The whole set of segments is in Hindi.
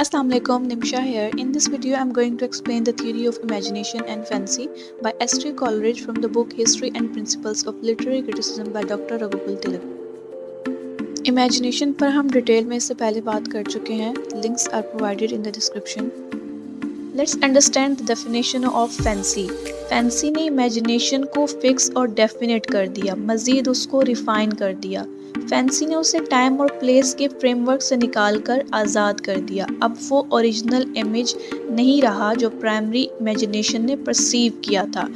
Assalamu alaikum, Nimsha here. In this video, I'm going to explain the theory of imagination and fancy by S.T. Coleridge from the book History and Principles of Literary Criticism by Dr. Raghupal Tilak. Imagination पर हम डिटेल में इससे पहले बात कर चुके हैं. Links are provided in the description. Let's understand the definition of fancy. Fancy ने इमेजिनेशन को फिक्स और डेफिनेट कर दिया, मज़ीद उसको रिफाइन कर दिया. फैंसी ने उसे टाइम और प्लेस के फ्रेमवर्क से निकालकर आज़ाद कर दिया. अब वो ओरिजिनल इमेज नहीं रहा जो प्राइमरी इमेजिनेशन ने परसीव किया था.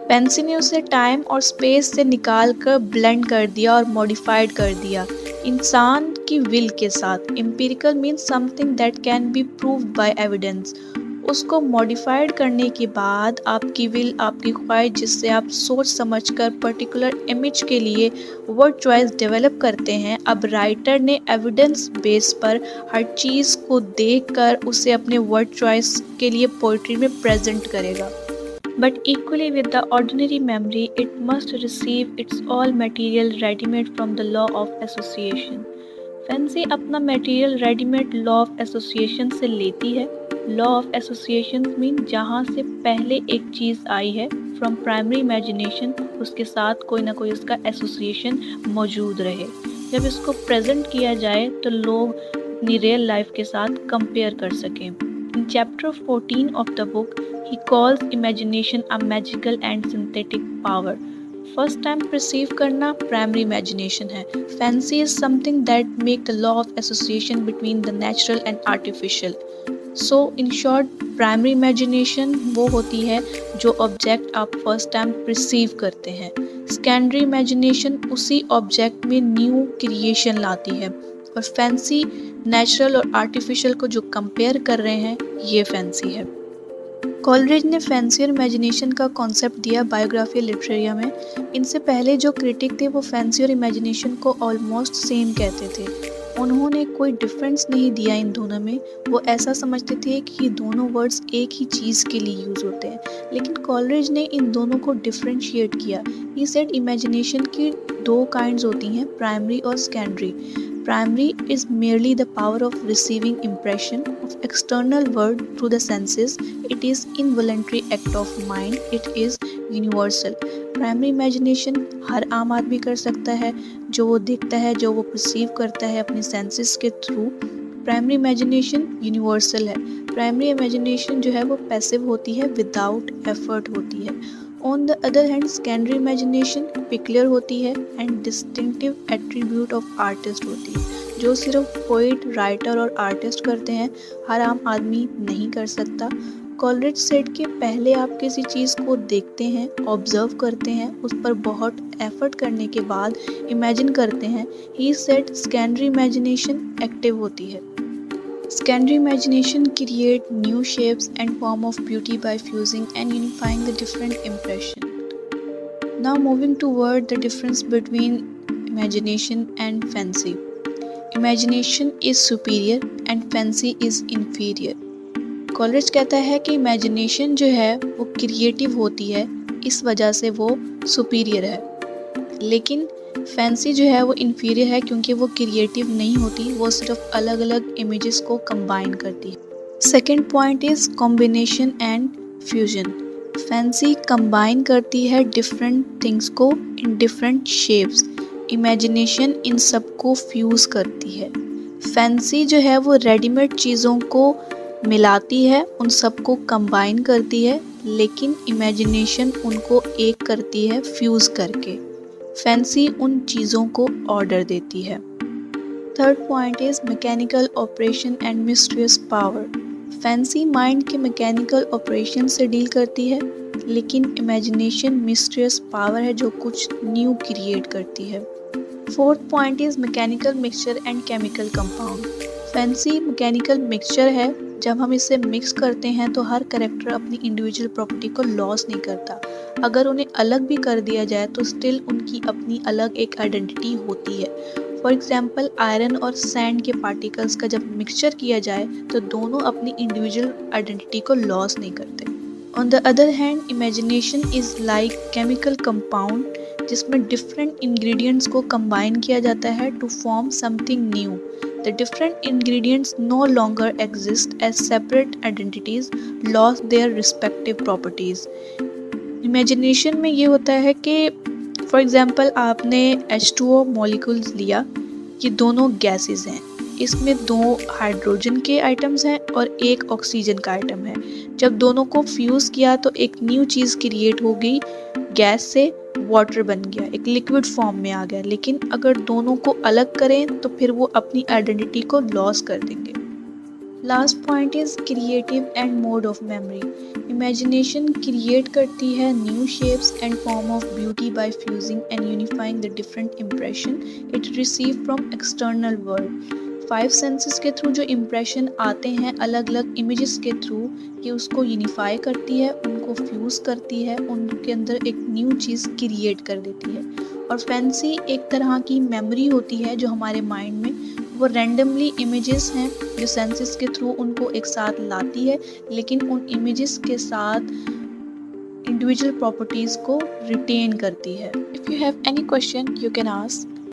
फैंसी ने उसे टाइम और स्पेस से निकालकर ब्लेंड कर दिया और मॉडिफाइड कर दिया इंसान की विल के साथ. Empirical means something that can be proved bye evidence. उसको मॉडिफाइड करने के बाद आपकी विल, आपकी ख्वाहिश, जिससे आप सोच समझकर पर्टिकुलर इमेज के लिए वर्ड चॉइस डेवलप करते हैं, अब राइटर ने एविडेंस बेस पर हर चीज़ को देखकर उसे अपने वर्ड चॉइस के लिए पोइट्री में प्रेजेंट करेगा. But equally with the ordinary memory, it must receive its all material ready-made from the law of association. Fancy अपना material readymade law of association से लेती है. लॉ ऑफ एसोसिएशन मीन जहाँ से पहले एक चीज़ आई है, फ्रॉम प्राइमरी इमेजिनेशन, उसके साथ कोई ना कोई उसका एसोसिएशन मौजूद रहे. जब इसको प्रेजेंट किया जाए तो लोग अपनी रियल लाइफ के साथ कंपेयर कर सकें. In chapter 14 of the book he calls imagination a magical and synthetic power. First time perceive करना primary imagination है. Fancy is something that make the law of association between the natural and artificial. So in short, primary imagination वो होती है जो object आप first time perceive करते हैं. Secondary imagination उसी object में new creation लाती है. और fancy natural और artificial को जो compare कर रहे हैं, ये fancy है. कॉलरिज ने फैंसी और इमेजिनेशन का कॉन्सेप्ट दिया बायोग्राफी लिटरेरिया में. इनसे पहले जो क्रिटिक थे वो फैंसी और इमेजिनेशन को ऑलमोस्ट सेम कहते थे. उन्होंने कोई डिफरेंस नहीं दिया इन दोनों में. वो ऐसा समझते थे कि ये दोनों वर्ड्स एक ही चीज़ के लिए यूज़ होते हैं. लेकिन कॉलरिज ने इन दोनों को डिफ्रेंशिएट किया. ही सेड इमेजिनेशन की दो काइंड्स होती हैं, प्राइमरी और secondary. Primary is merely the power of receiving impression of external world through the senses. It is involuntary act of mind. It is universal. Primary imagination हर आम आदमी कर सकता है, जो वो देखता है, जो वो perceive करता है अपने senses के through. Primary imagination universal है. Primary imagination जो है वो passive होती है, without effort होती है. On the other hand, secondary imagination peculiar होती है and distinctive attribute of artist होती है, जो सिर्फ पोइट, राइटर और आर्टिस्ट करते हैं, हर आम आदमी नहीं कर सकता. कॉलरिज सेड के पहले आप किसी चीज़ को देखते हैं, ऑब्जर्व करते हैं, उस पर बहुत एफर्ट करने के बाद इमेजिन करते हैं. He said secondary imagination active होती है. Secondary imagination create new shapes and form of beauty by fusing and unifying the different impression. Now moving toward the difference between imagination and fancy. Imagination is superior and fancy is inferior. Coleridge कहता है कि imagination जो है वो क्रिएटिव होती है, इस वजह से वो superior है. लेकिन फैंसी जो है वो इन्फीरियर है क्योंकि वो क्रिएटिव नहीं होती, वो सिर्फ अलग अलग इमेजेस को कंबाइन करती है. Second point is combination and fusion. Fancy combine करती है डिफरेंट थिंग्स को इन डिफरेंट शेप्स. इमेजिनेशन इन सब को फ्यूज़ करती है. फैंसी जो है वो रेडीमेड चीज़ों को मिलाती है, उन सब को कंबाइन करती है, लेकिन इमेजिनेशन उनको एक करती है फ्यूज़ करके. फैंसी उन चीज़ों को ऑर्डर देती है. Third point is mechanical operation and mysterious power. Fancy mind के मैकेनिकल ऑपरेशन से डील करती है, लेकिन इमेजिनेशन मिस्टीरियस पावर है जो कुछ न्यू क्रिएट करती है. Fourth point is mechanical mixture and chemical compound. Fancy mechanical mixture है. जब हम इसे मिक्स करते हैं तो हर करेक्टर अपनी इंडिविजुअल प्रॉपर्टी को लॉस नहीं करता. अगर उन्हें अलग भी कर दिया जाए तो स्टिल उनकी अपनी अलग एक आइडेंटिटी होती है. फॉर एग्जांपल, आयरन और सैंड के पार्टिकल्स का जब मिक्सचर किया जाए तो दोनों अपनी इंडिविजुअल आइडेंटिटी को लॉस नहीं करते. On the other hand, imagination is like chemical compound. जिसमें डिफरेंट इंग्रेडिएंट्स को कंबाइन किया जाता है to form something new. The different ingredients no longer exist as separate identities, lost their respective properties. Imagination में ये होता है कि फॉर एग्जांपल आपने H2O मॉलिक्यूल्स लिया, ये दोनों गैसेस हैं, इसमें 2 हाइड्रोजन के आइटम्स हैं और 1 ऑक्सीजन का आइटम है। जब दोनों को फ्यूज़ किया तो एक न्यू चीज़ क्रिएट हो गई, गैस से वाटर बन गया, एक लिक्विड फॉर्म में आ गया। लेकिन अगर दोनों को अलग करें तो फिर वो अपनी आइडेंटिटी को लॉस कर देंगे। Last point is creative and mode of memory. Imagination create करती है new shapes and form of beauty by fusing and unifying the different impression it receive from external world. 5 senses के थ्रू जो इम्प्रेशन आते हैं अलग अलग इमेजेस के थ्रू, ये उसको यूनिफाई करती है, उनको फ्यूज़ करती है, उनके अंदर एक न्यू चीज़ क्रिएट कर देती है। और फैंसी एक तरह की मेमोरी होती है जो हमारे माइंड में, वो रैंडमली इमेजेस हैं जो सेंसेस के थ्रू उनको एक साथ लाती है, लेकिन उन इमेजेस के साथ इंडिविजुअल प्रॉपर्टीज़ को रिटेन करती है। If you have any question you can ask.